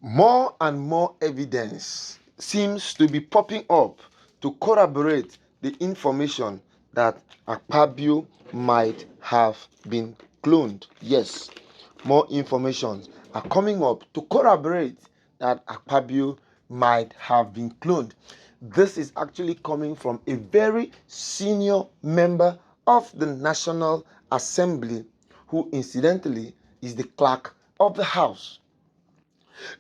More and more evidence seems to be popping up to corroborate the information that Akpabio might have been cloned. Yes, more information are coming up to corroborate that Akpabio might have been cloned. This is actually coming from a very senior member of the National Assembly, who incidentally is the clerk of the House.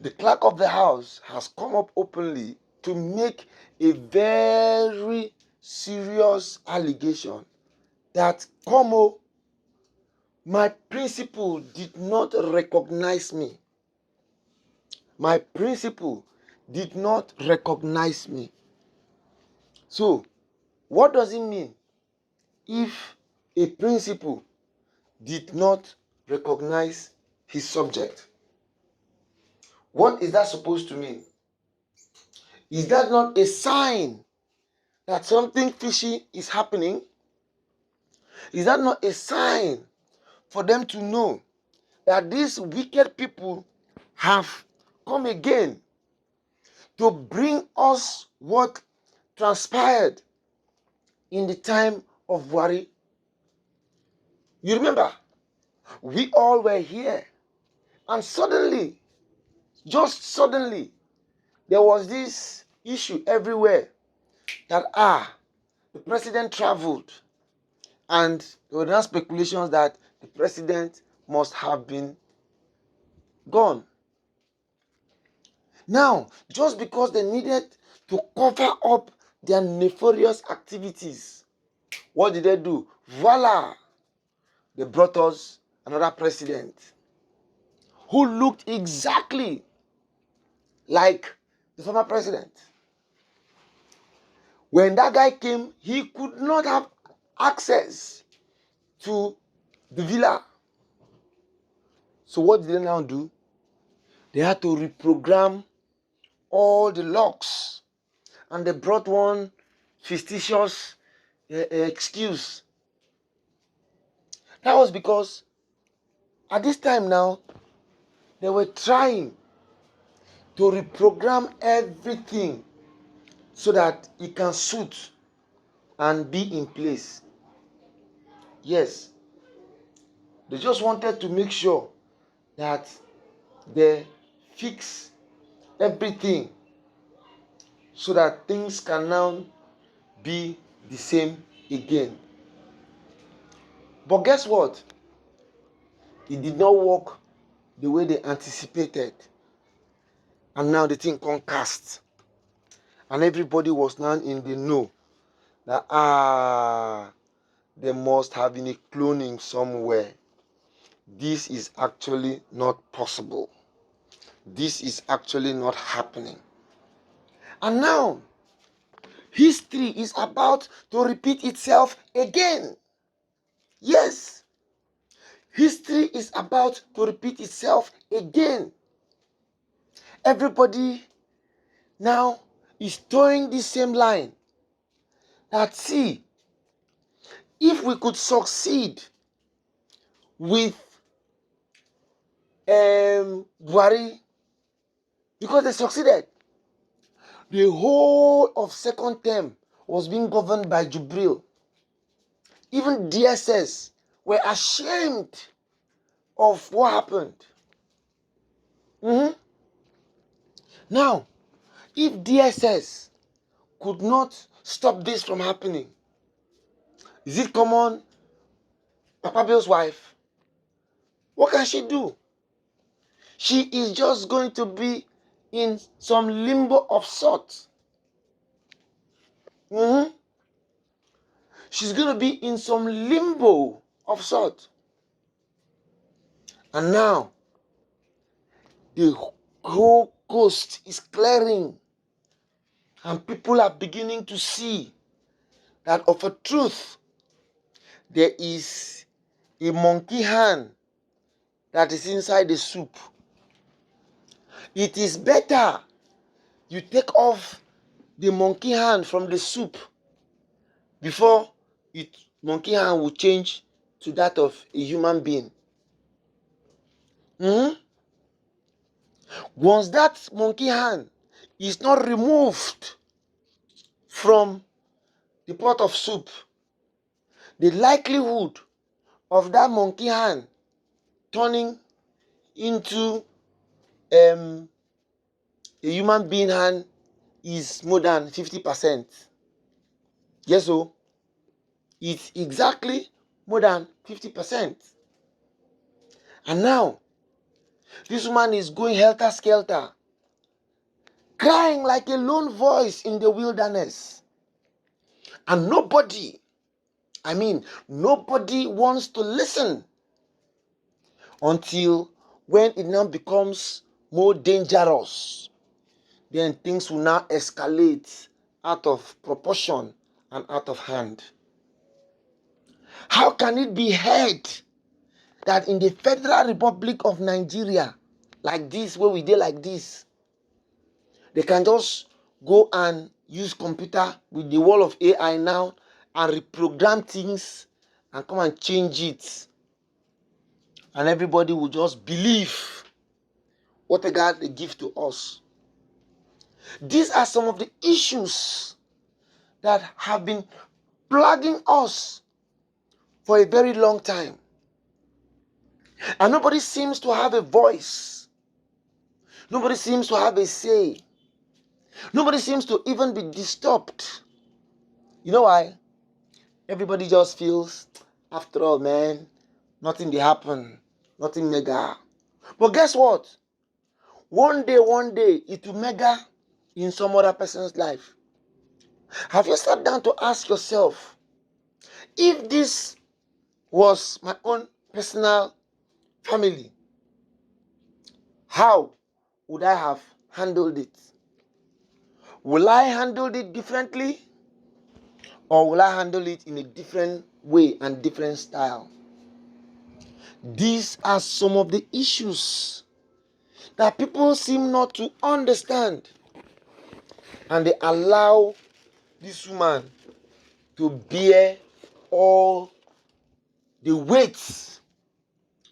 The clerk of the House has come up openly to make a very serious allegation that Como, my principal, did not recognize me. My principal did not recognize me. So, what does it mean if a principal did not recognize his subject? What is that supposed to mean? Is that not a sign that something fishy is happening? Is that not a sign for them to know that these wicked people have come again to bring us what transpired in the time of Buhari? You remember, we all were here, and suddenly, just suddenly, there was this issue everywhere that the president traveled, and there were now speculations that the president must have been gone. Now, just because they needed to cover up their nefarious activities, what did they do? Voila! They brought us another president who looked exactly like the former president. When that guy came, he could not have access to the villa. So what did they now do? They had to reprogram all the locks, and they brought one fictitious excuse. That was because at this time now, they were trying to reprogram everything so that it can suit and be in place. Yes, they just wanted to make sure that they fix everything so that things can now be the same again. But guess what? It did not work the way they anticipated. And now the thing can cast. And everybody was now in the know that they must have been a cloning somewhere. This is actually not possible. This is actually not happening. And now, history is about to repeat itself again. Yes, history is about to repeat itself again. Everybody now is towing the same line. That see, if we could succeed with Buhari, because they succeeded, the whole of second term was being governed by Jubril. Even DSS were ashamed of what happened. Now, if DSS could not stop this from happening, is it common Akpabio's wife? What can she do? She is just going to be in some limbo of sorts. She's going to be in some limbo of sorts. And now, the whole coast is clearing. And people are beginning to see that of a truth, there is a monkey hand that is inside the soup. It is better you take off the monkey hand from the soup before monkey hand will change to that of a human being. Once that monkey hand is not removed from the pot of soup, the likelihood of that monkey hand turning into a human being hand is more than 50%. Yes, so it's exactly more than 50%. And now, this woman is going helter-skelter, crying like a lone voice in the wilderness. And nobody wants to listen until when it now becomes more dangerous. Then things will now escalate out of proportion and out of hand. How can it be heard that in the Federal Republic of Nigeria, like this, where we did like this, they can just go and use computer with the wall of AI now and reprogram things and come and change it, and everybody will just believe what a God they give to us? These are some of the issues that have been plaguing us for a very long time, and nobody seems to have a voice. Nobody seems to have a say. Nobody seems to even be disturbed. You know why? Everybody just feels, after all, man, nothing will happen, nothing mega. But guess what? One day, it will mega in some other person's life. Have you sat down to ask yourself, if this was my own personal family, how would I have handled it? Will I handle it differently? Or will I handle it in a different way and different style? These are some of the issues that people seem not to understand. And they allow this woman to bear all the weights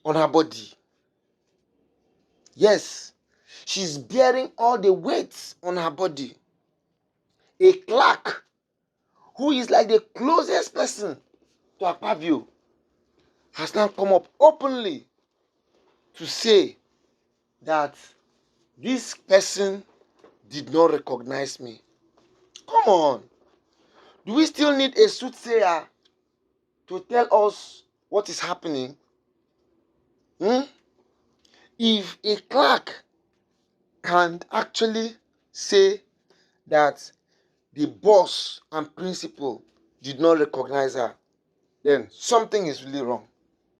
on her body. Yes, she's bearing all the weights on her body. A clerk who is like the closest person to Akpabio has now come up openly to say that this person did not recognize me. Come on. Do we still need a soothsayer to tell us what is happening? If a clerk can actually say that the boss and principal did not recognize her, then something is really wrong.